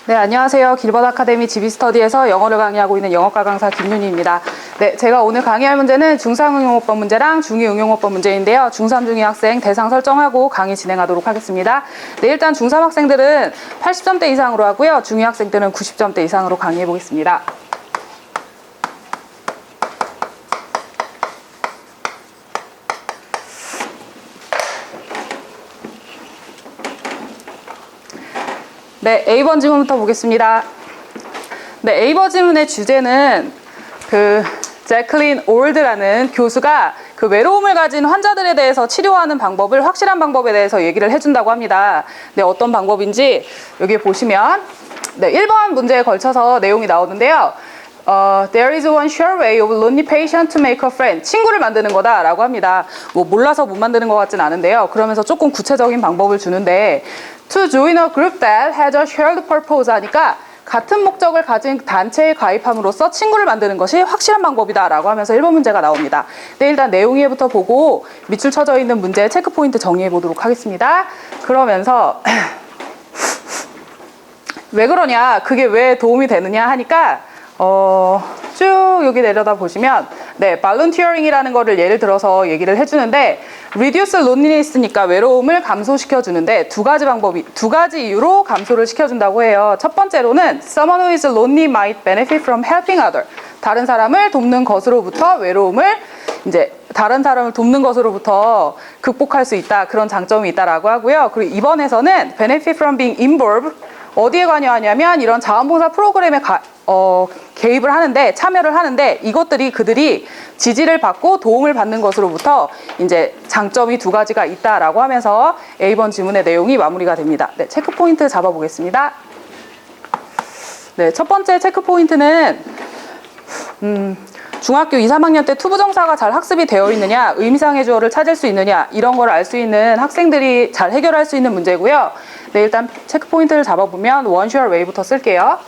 네, 안녕하세요. 길버드 아카데미 GB스터디에서 영어를 강의하고 있는 영어과 강사 김윤희입니다. 네, 제가 오늘 강의할 문제는 중3 응용어법 문제랑 중2 응용어법 문제인데요. 중3, 중2 학생 대상 설정하고 강의 진행하도록 하겠습니다. 네, 일단 중3 학생들은 80점대 이상으로 하고요. 중2 학생들은 90점대 이상으로 강의해 보겠습니다. 네, A번 질문부터 보겠습니다. 네, A번 질문의 주제는 제클린 올드라는 교수가 외로움을 가진 환자들에 대해서 치료하는 방법을 확실한 방법에 대해서 얘기를 해준다고 합니다. 네, 어떤 방법인지 여기 보시면 네, 1번 문제에 걸쳐서 내용이 나오는데요. There is one sure way of lonely patient to make a friend. 친구를 만드는 거다 라고 합니다. 몰라서 못 만드는 것 같진 않은데요. 그러면서 조금 구체적인 방법을 주는데 To join a group that has a shared purpose 하니까 같은 목적을 가진 단체에 가입함으로써 친구를 만드는 것이 확실한 방법이다 라고 하면서 1번 문제가 나옵니다. 네, 일단 내용 이해부터 보고 밑줄 쳐져 있는 문제 체크 포인트 정리해 보도록 하겠습니다. 그러면서 왜 그러냐, 그게 왜 도움이 되느냐 하니까 쭉 여기 내려다 보시면 네, volunteering이라는 거를 예를 들어서 얘기를 해주는데 reduce loneliness니까 외로움을 감소시켜 주는데 두 가지 이유로 감소를 시켜준다고 해요. 첫 번째로는 someone who is lonely might benefit from helping other. 다른 사람을 돕는 것으로부터 외로움을 다른 사람을 돕는 것으로부터 극복할 수 있다, 그런 장점이 있다라고 하고요. 그리고 2번에서는 benefit from being involved. 어디에 관여하냐면 이런 자원봉사 프로그램에 개입을 하는데, 참여를 하는데 이것들이 그들이 지지를 받고 도움을 받는 것으로부터 장점이 두 가지가 있다라고 하면서 A번 질문의 내용이 마무리가 됩니다. 네, 체크 포인트 잡아보겠습니다. 네, 첫 번째 체크 포인트는 중학교 2, 3학년 때 투부정사가 잘 학습이 되어 있느냐, 의미상의 주어를 찾을 수 있느냐, 이런 걸 알 수 있는 학생들이 잘 해결할 수 있는 문제고요. 네, 일단 체크 포인트를 잡아보면 one sure way부터 쓸게요.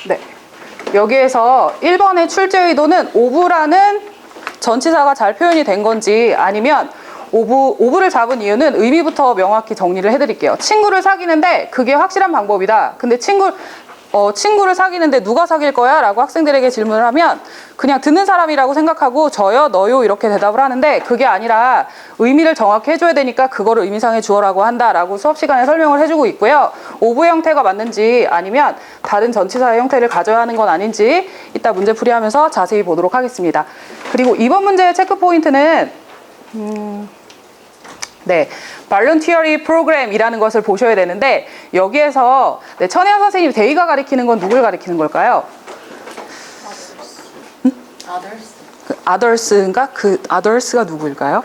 네, 여기에서 1번의 출제 의도는 오브라는 전치사가 잘 표현이 된 건지, 아니면 오브를 잡은 이유는 의미부터 명확히 정리를 해드릴게요. 친구를 사귀는데 그게 확실한 방법이다. 근데 친구를 사귀는데 누가 사귈 거야? 라고 학생들에게 질문을 하면 그냥 듣는 사람이라고 생각하고 저요, 너요 이렇게 대답을 하는데, 그게 아니라 의미를 정확히 해줘야 되니까 그거를 의미상의 주어라고 한다라고 수업 시간에 설명을 해주고 있고요. 오브의 형태가 맞는지 아니면 다른 전치사의 형태를 가져야 하는 건 아닌지 이따 문제 풀이하면서 자세히 보도록 하겠습니다. 그리고 이번 문제의 체크 포인트는 네, volunteering program이라는 것을 보셔야 되는데, 여기에서 네, 천혜연 선생님 데이가 가리키는 건 누굴 가리키는 걸까요? Others. others인가? others가 누구일까요?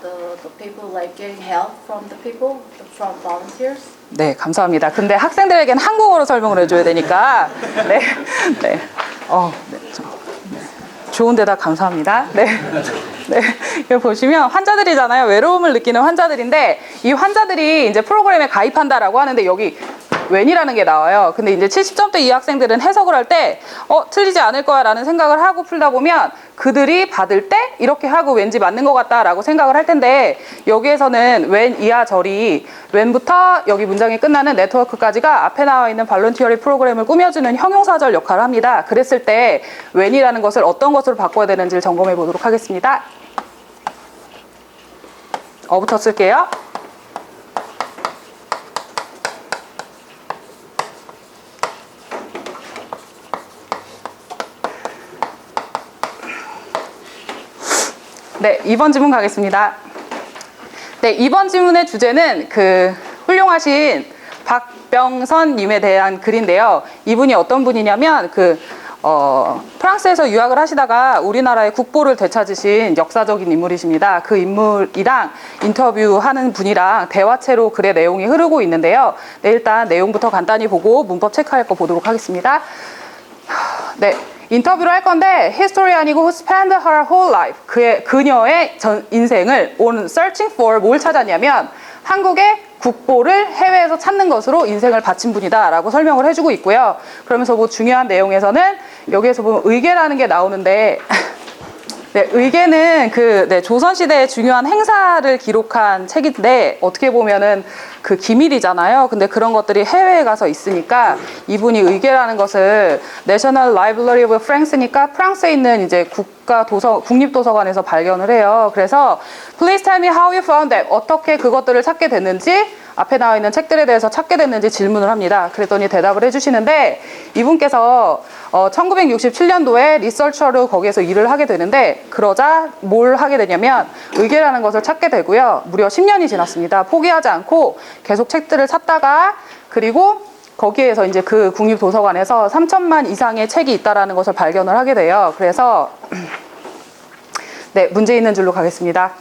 The people like getting help from the people, from volunteers. 네, 감사합니다. 근데 학생들에게는 한국어로 설명을 해줘야 되니까 네, 네, 좋은 대답 감사합니다. 네. 네, 여기 보시면 환자들이잖아요. 외로움을 느끼는 환자들인데, 이 환자들이 프로그램에 가입한다라고 하는데 여기 when이라는 게 나와요. 근데 70점대 이 학생들은 해석을 할 때 틀리지 않을 거야 라는 생각을 하고 풀다 보면 그들이 받을 때 이렇게 하고 왠지 맞는 것 같다 라고 생각을 할 텐데, 여기에서는 when 이하 절이 when부터 여기 문장이 끝나는 네트워크까지가 앞에 나와 있는 발런티어리 프로그램을 꾸며주는 형용사절 역할을 합니다. 그랬을 때 when이라는 것을 어떤 것으로 바꿔야 되는지를 점검해 보도록 하겠습니다. 부터 쓸게요. 네, 2번 질문 가겠습니다. 네, 2번 질문의 주제는 훌륭하신 박병선 님에 대한 글인데요. 이분이 어떤 분이냐면 프랑스에서 유학을 하시다가 우리나라의 국보를 되찾으신 역사적인 인물이십니다. 그 인물이랑 인터뷰하는 분이랑 대화체로 글의 내용이 흐르고 있는데요. 네, 일단 내용부터 간단히 보고 문법 체크할 거 보도록 하겠습니다. 네, 인터뷰를 할 건데 history 아니고 who spent her whole life, 그녀의 전 인생을 on searching for 뭘 찾았냐면 한국의 국보를 해외에서 찾는 것으로 인생을 바친 분이다라고 설명을 해주고 있고요. 그러면서 뭐 중요한 내용에서는 여기에서 보면 의궤라는 게 나오는데 네, 의궤는 조선시대의 중요한 행사를 기록한 책인데 어떻게 보면은 그 기밀이잖아요. 근데 그런 것들이 해외에 가서 있으니까 이분이 의궤라는 것을 National Library of France니까 프랑스에 있는 이제 국립도서관에서 발견을 해요. 그래서 Please tell me how you found that. 어떻게 그것들을 찾게 됐는지 앞에 나와 있는 책들에 대해서 찾게 됐는지 질문을 합니다. 그랬더니 대답을 해주시는데 이분께서 1967년도에 리서처로 거기에서 일을 하게 되는데 그러자 뭘 하게 되냐면 의궤라는 것을 찾게 되고요. 무려 10년이 지났습니다. 포기하지 않고 계속 책들을 찾다가 그리고 거기에서 이제 그 국립도서관에서 3천만 이상의 책이 있다라는 것을 발견을 하게 돼요. 그래서 네, 문제 있는 줄로 가겠습니다.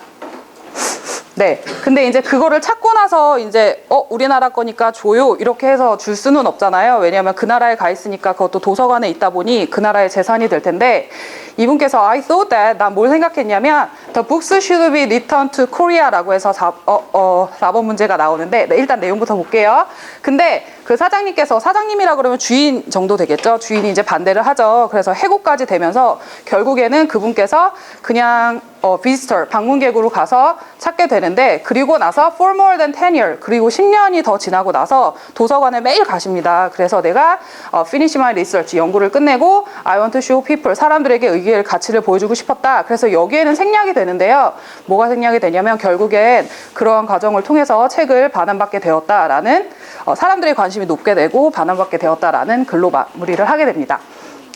네. 근데 이제 그거를 찾고 나서 이제 우리나라 거니까 줘요 이렇게 해서 줄 수는 없잖아요. 왜냐하면 그 나라에 가 있으니까 그것도 도서관에 있다 보니 그 나라의 재산이 될 텐데 이분께서 I thought that 난 뭘 생각했냐면 The books should be returned to Korea라고 해서 4번 문제가 나오는데 네, 일단 내용부터 볼게요. 근데 그 사장님이라 그러면 주인 정도 되겠죠. 주인이 이제 반대를 하죠. 그래서 해고까지 되면서 결국에는 그분께서 그냥 visitor 방문객으로 가서 찾게 되는데 그리고 나서 for more than 10year 그리고 10년이 더 지나고 나서 도서관에 매일 가십니다. 그래서 내가 finish my research 연구를 끝내고 I want to show people 사람들에게 의기의 가치를 보여주고 싶었다. 그래서 여기에는 생략이 되는데요. 뭐가 생략이 되냐면 결국엔 그러한 과정을 통해서 책을 반환받게 되었다라는 사람들의 관심이 높게 되고 반환받게 되었다라는 글로 마무리를 하게 됩니다.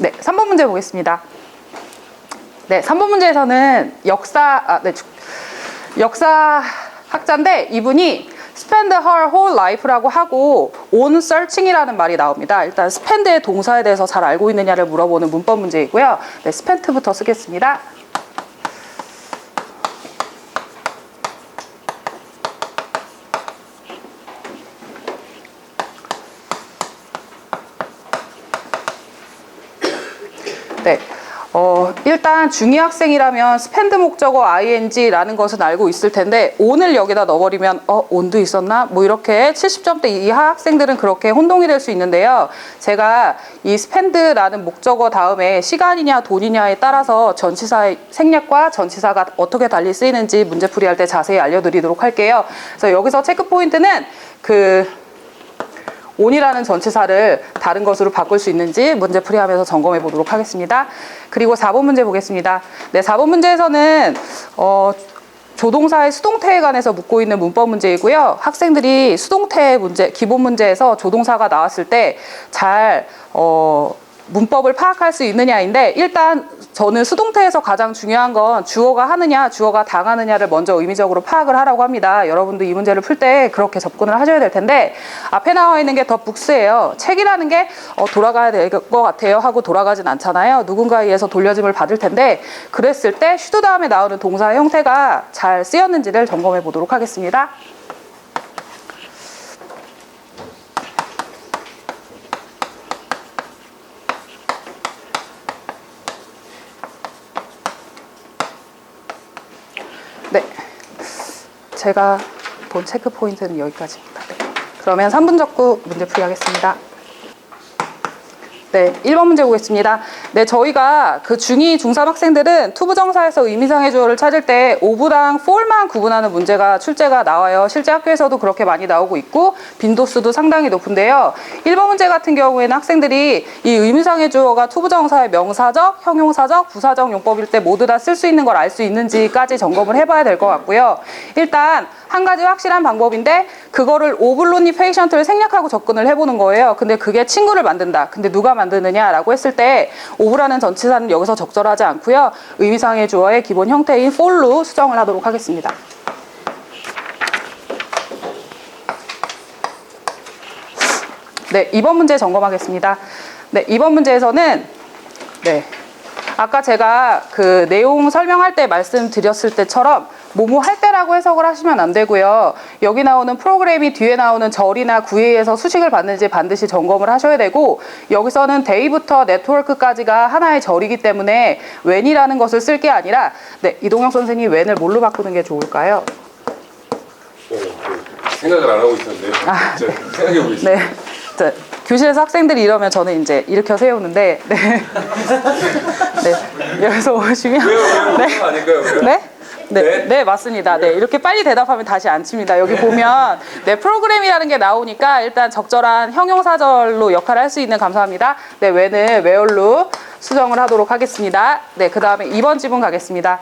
네, 3번 문제 보겠습니다. 네, 3번 문제에서는 역사학자인데 이분이 spend her whole life라고 하고 on searching이라는 말이 나옵니다. 일단 spend의 동사에 대해서 잘 알고 있느냐를 물어보는 문법 문제이고요. 네, spent부터 쓰겠습니다. 네. 일단 중2 학생이라면 spend 목적어 ing라는 것은 알고 있을 텐데 on을 여기다 넣어버리면 on도 있었나? 뭐 이렇게 70점대 이하 학생들은 그렇게 혼동이 될 수 있는데요. 제가 이 spend라는 목적어 다음에 시간이냐 돈이냐에 따라서 전치사의 생략과 전치사가 어떻게 달리 쓰이는지 문제풀이할 때 자세히 알려드리도록 할게요. 그래서 여기서 체크 포인트는 on이라는 전치사를 다른 것으로 바꿀 수 있는지 문제풀이하면서 점검해 보도록 하겠습니다. 그리고 4번 문제 보겠습니다. 네, 4번 문제에서는 조동사의 수동태에 관해서 묻고 있는 문법 문제이고요. 학생들이 수동태 문제, 기본 문제에서 조동사가 나왔을 때 잘 문법을 파악할 수 있느냐인데 일단 저는 수동태에서 가장 중요한 건 주어가 하느냐 주어가 당하느냐를 먼저 의미적으로 파악을 하라고 합니다. 여러분도 이 문제를 풀 때 그렇게 접근을 하셔야 될 텐데 앞에 나와 있는 게 더 북스예요. 책이라는 게 돌아가야 될 것 같아요 하고 돌아가진 않잖아요. 누군가에 의해서 돌려짐을 받을 텐데 그랬을 때 슈드 다음에 나오는 동사의 형태가 잘 쓰였는지를 점검해 보도록 하겠습니다. 네, 제가 본 체크 포인트는 여기까지입니다. 네. 그러면 3분 적구 문제풀이 하겠습니다. 네, 1번 문제 보겠습니다. 네, 저희가 그 중2, 중3 학생들은 투부정사에서 의미상의 주어를 찾을 때 오브랑 for만 구분하는 문제가 출제가 나와요. 실제 학교에서도 그렇게 많이 나오고 있고 빈도수도 상당히 높은데요. 1번 문제 같은 경우에는 학생들이 이 의미상의 주어가 투부정사의 명사적, 형용사적, 부사적 용법일 때 모두 다 쓸 수 있는 걸 알 수 있는지까지 점검을 해봐야 될 것 같고요. 일단 한 가지 확실한 방법인데 그거를 오블론니 페이션트를 생략하고 접근을 해보는 거예요. 근데 그게 친구를 만든다. 근데 누가 만드느냐라고 했을 때 오브라는 전치사는 여기서 적절하지 않고요. 의미상의 주어의 기본 형태인 for로 수정을 하도록 하겠습니다. 네, 2번 문제 점검하겠습니다. 네, 2번 문제에서는 아까 제가 그 내용 설명할 때 말씀드렸을 때처럼 뭐뭐 할 때라고 해석을 하시면 안 되고요. 여기 나오는 프로그램이 뒤에 나오는 절이나 구에서 수식을 받는지 반드시 점검을 하셔야 되고 여기서는 day부터 network까지가 하나의 절이기 때문에 when이라는 것을 쓸 게 아니라 이동혁 선생님 when을 뭘로 바꾸는 게 좋을까요? 생각을 안 하고 있었는데 진짜 생각해보고 있어요. 네. 자, 교실에서 학생들이 이러면 저는 이제 일으켜 세우는데, 네. 네. 여기서 오시면. 왜요? 네. 아닐까요? 왜요? 네? 네, 네. 네, 맞습니다. 네, 이렇게 빨리 대답하면 다시 안 칩니다. 여기 보면, 네, 프로그램이라는 게 나오니까 일단 적절한 형용사절로 역할을 할 수 있는 감사합니다. 네, 왜는 where로 수정을 하도록 하겠습니다. 네, 그 다음에 2번 지문 가겠습니다.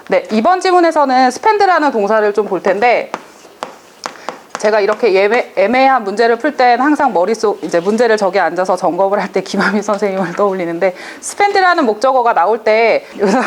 네, 2번 지문에서는 spend라는 동사를 좀 볼 텐데, 제가 이렇게 애매한 문제를 풀 땐 항상 머릿속 이제 문제를 저기 앉아서 점검을 할 때 김하미 선생님을 떠올리는데 spend라는 목적어가 나올 때 여기서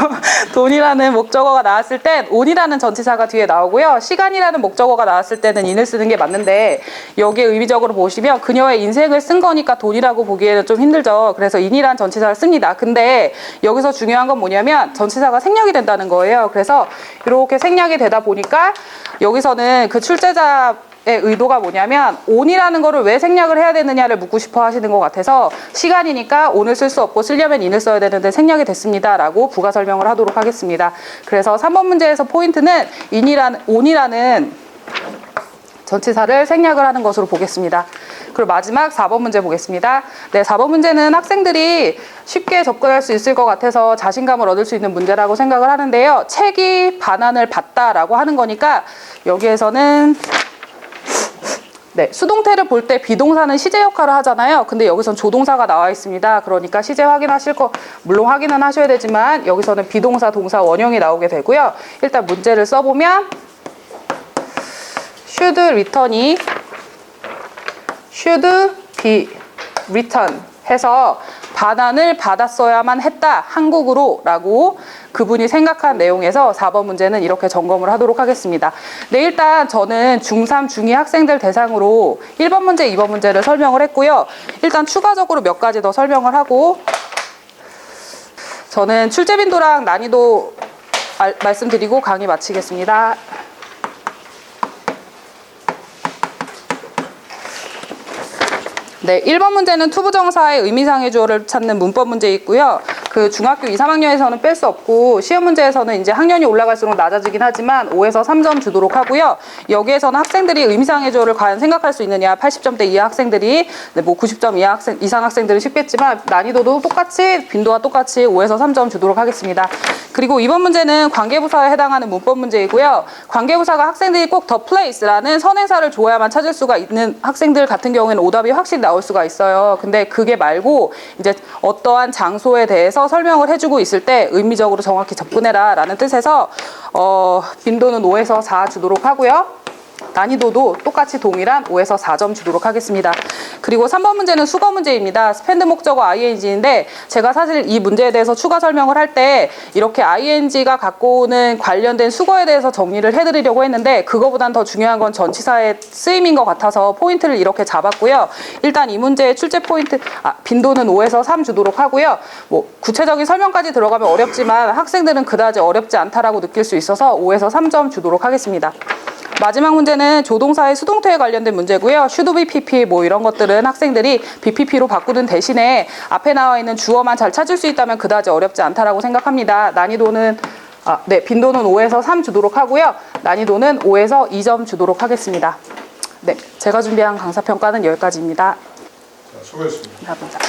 돈이라는 목적어가 나왔을 땐 on이라는 전치사가 뒤에 나오고요. 시간이라는 목적어가 나왔을 때는 in을 쓰는 게 맞는데 여기에 의미적으로 보시면 그녀의 인생을 쓴 거니까 돈이라고 보기에는 좀 힘들죠. 그래서 in이라는 전치사를 씁니다. 근데 여기서 중요한 건 뭐냐면 전치사가 생략이 된다는 거예요. 그래서 이렇게 생략이 되다 보니까 여기서는 그 출제자 의 의도가 뭐냐면 on이라는 거를 왜 생략을 해야 되느냐를 묻고 싶어 하시는 것 같아서 시간이니까 on을 쓸 수 없고 쓰려면 in을 써야 되는데 생략이 됐습니다 라고 부가 설명을 하도록 하겠습니다. 그래서 3번 문제에서 포인트는 on이라는 전치사를 생략을 하는 것으로 보겠습니다. 그리고 마지막 4번 문제 보겠습니다. 네, 4번 문제는 학생들이 쉽게 접근할 수 있을 것 같아서 자신감을 얻을 수 있는 문제라고 생각을 하는데요. 책이 반환을 받다라고 하는 거니까 여기에서는 네, 수동태를 볼 때 비동사는 시제 역할을 하잖아요. 근데 여기선 조동사가 나와 있습니다. 그러니까 시제 확인하실 거 물론 확인은 하셔야 되지만 여기서는 비동사, 동사, 원형이 나오게 되고요. 일단 문제를 써보면 should return이 should be return 해서 반환을 받았어야만 했다 한국으로 라고 그분이 생각한 내용에서 4번 문제는 이렇게 점검을 하도록 하겠습니다. 네, 일단 저는 중3, 중2 학생들 대상으로 1번 문제, 2번 문제를 설명을 했고요. 일단 추가적으로 몇 가지 더 설명을 하고 저는 출제 빈도랑 난이도 말씀드리고 강의 마치겠습니다. 네, 1번 문제는 투부정사의 의미상의 주어를 찾는 문법 문제 있고요. 그 중학교 2, 3학년에서는 뺄 수 없고 시험 문제에서는 이제 학년이 올라갈수록 낮아지긴 하지만 5에서 3점 주도록 하고요. 여기에서는 학생들이 의미상의 주어를 과연 생각할 수 있느냐 80점대 이하 학생들이 네, 뭐 90점 이상 학생들은 쉽겠지만 난이도도 똑같이 빈도와 똑같이 5에서 3점 주도록 하겠습니다. 그리고 2번 문제는 관계부사에 해당하는 문법 문제이고요. 관계부사가 학생들이 꼭 the place라는 선행사를 줘야만 찾을 수가 있는 학생들 같은 경우에는 오답이 확실히 나올 수가 있어요. 근데 그게 말고 이제 어떠한 장소에 대해서 설명을 해주고 있을 때 의미적으로 정확히 접근해라 라는 뜻에서 빈도는 5에서 4 주도록 하고요. 난이도도 똑같이 동일한 5에서 4점 주도록 하겠습니다. 그리고 3번 문제는 수거 문제입니다. spend 목적어 ing인데 제가 사실 이 문제에 대해서 추가 설명을 할 때 이렇게 ing가 갖고 오는 관련된 수거에 대해서 정리를 해드리려고 했는데 그거보단 더 중요한 건 전치사의 쓰임인 것 같아서 포인트를 이렇게 잡았고요. 일단 이 문제의 출제 포인트 빈도는 5에서 3 주도록 하고요. 뭐 구체적인 설명까지 들어가면 어렵지만 학생들은 그다지 어렵지 않다라고 느낄 수 있어서 5에서 3점 주도록 하겠습니다. 마지막 문제는 조동사의 수동태에 관련된 문제고요. should be pp 뭐 이런 것들은 학생들이 bpp로 바꾸는 대신에 앞에 나와 있는 주어만 잘 찾을 수 있다면 그다지 어렵지 않다라고 생각합니다. 난이도는 네, 빈도는 5에서 3 주도록 하고요. 난이도는 5에서 2점 주도록 하겠습니다. 네, 제가 준비한 강사평가는 여기까지입니다. 수고했습니다. 감사합니다.